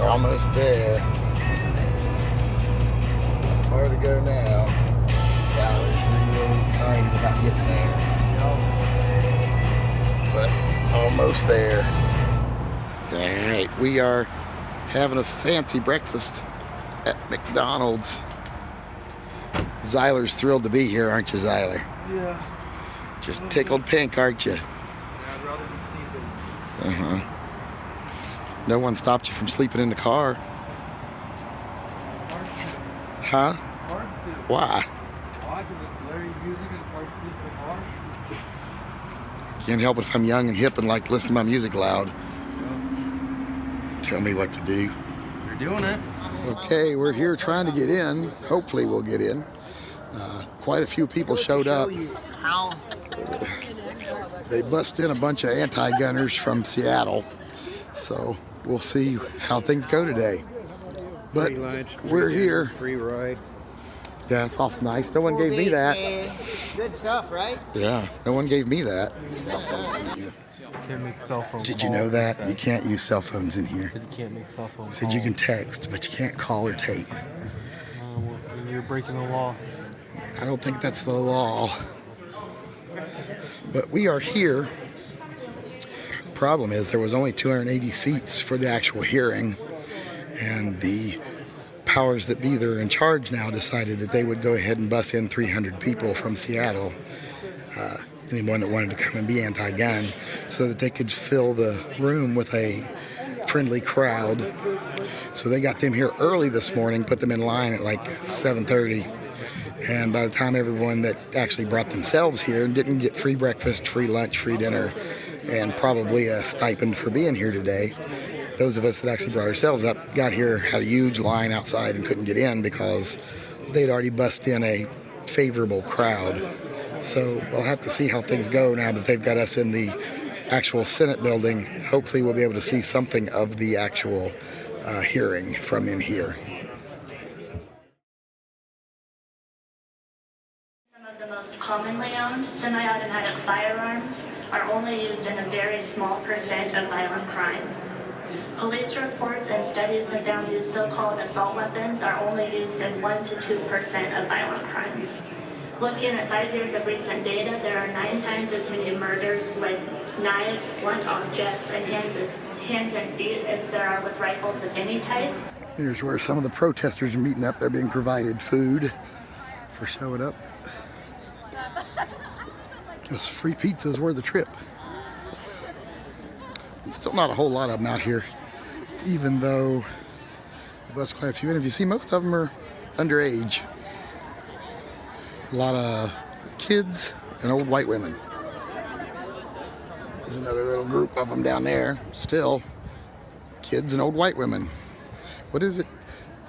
almost there. How far to go now? Tyler's really excited about getting there. But almost there. Alright, we are having a fancy breakfast at McDonald's. Zyler's thrilled to be here, aren't you, Zyler? Yeah. Just tickled pink, aren't you? Yeah, I'd rather be sleeping. Uh-huh. No one stopped you from sleeping in the car. Hard to. Huh? Hard to. Why? Why? Because it's blaring music and it's hard to sleep in the car. Can't help it if I'm young and hip and like to listen to my music loud. Tell me what to do. You're doing it. Okay, we're here trying to get in. Hopefully we'll get in. Quite a few people showed up. They bust in a bunch of anti-gunners from Seattle. So we'll see how things go today. But Free lunch, we're here. Free ride. Yeah, it's awful nice. No one gave me that. Good stuff, right? Yeah, no one gave me that. Can't make cell phone Did you know that? You can't use cell phones in here. You can't make cell phone Said you can text, but you can't call or tape. You're breaking the law. I don't think that's the law. But we are here. Problem is there was only 280 seats for the actual hearing, and the powers that be that are in charge now decided that they would go ahead and bus in 300 people from Seattle, anyone that wanted to come and be anti-gun, so that they could fill the room with a friendly crowd. So they got them here early this morning, put them in line at like 7:30. And by the time everyone that actually brought themselves here and didn't get free breakfast, free lunch, free dinner, and probably a stipend for being here today, those of us that actually brought ourselves up got here, had a huge line outside and couldn't get in because they'd already bussed in a favorable crowd. So we'll have to see how things go now that they've got us in the actual Senate building. Hopefully we'll be able to see something of the actual hearing from in here. The most commonly owned semi-automatic firearms are only used in a very small percent of violent crime. Police reports and studies have found these so-called assault weapons are only used in 1 to 2% of violent crimes. Looking at 5 years of recent data, there are 9 times as many murders with knives, blunt objects, and hands and feet as there are with rifles of any type. Here's where some of the protesters are meeting up. They're being provided food for showing up. Guess free pizza is worth the trip. It's still not a whole lot of them out here, even though the bus quite a few. And if you see, most of them are underage. A lot of kids and old white women. There's another little group of them down there. Still, kids and old white women. What is it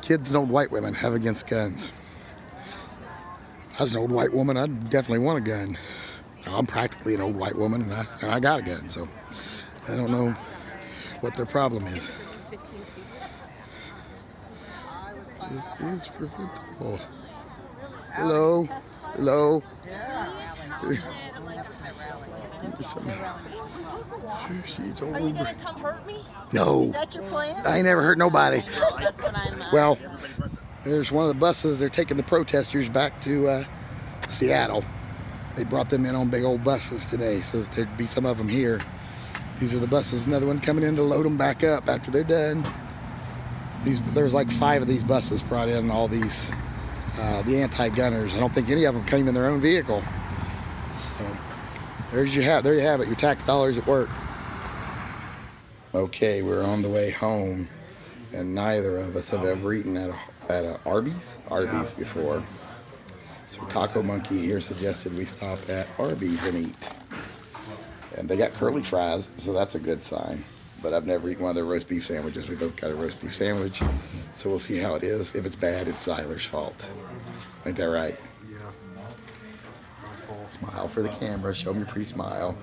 kids and old white women have against guns? If I was an old white woman, I'd definitely want a gun. I'm practically an old white woman, and I got a gun, so I don't know what their problem is. It is preventable. Hello. Hello. Are you gonna come hurt me? No. Is that your plan? I ain't never hurt nobody. That's what I'm. Well, there's one of the buses. They're taking the protesters back to Seattle. They brought them in on big old buses today, so there'd be some of them here. These are the buses. Another one coming in to load them back up after they're done. There's like 5 of these buses brought in, all these, the anti-gunners. I don't think any of them came in their own vehicle. So there you have it, your tax dollars at work. Okay, we're on the way home, and neither of us have ever eaten at a Arby's before. So Taco Monkey here suggested we stop at Arby's and eat. And they got curly fries, so that's a good sign. But I've never eaten one of their roast beef sandwiches. We both got a roast beef sandwich, so we'll see how it is. If it's bad, it's Zyler's fault. Ain't that right? Yeah. Smile for the camera. Show me your pretty smile.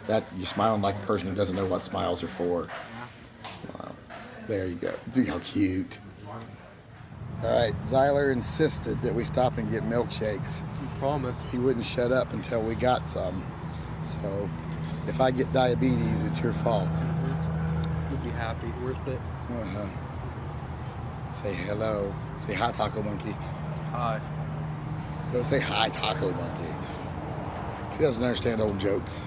You're smiling like a person who doesn't know what smiles are for. Smile. There you go. See how cute. All right, Zyler insisted that we stop and get milkshakes. You promised. He wouldn't shut up until we got some. So if I get diabetes, it's your fault. You'll be happy. Worth it. Uh-huh. Say hello. Say hi, Taco Monkey. Hi. Go say hi, Taco Monkey. He doesn't understand old jokes.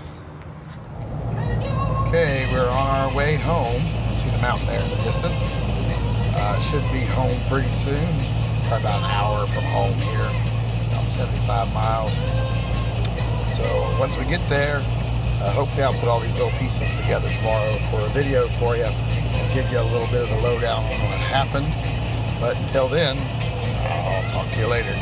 Okay, we're on our way home. See the mountain there in the distance. Should be home pretty soon. Probably about an hour from home here. About 75 miles. So once we get there, hopefully I'll put all these little pieces together tomorrow for a video for you and give you a little bit of the lowdown on what happened. But until then, I'll talk to you later.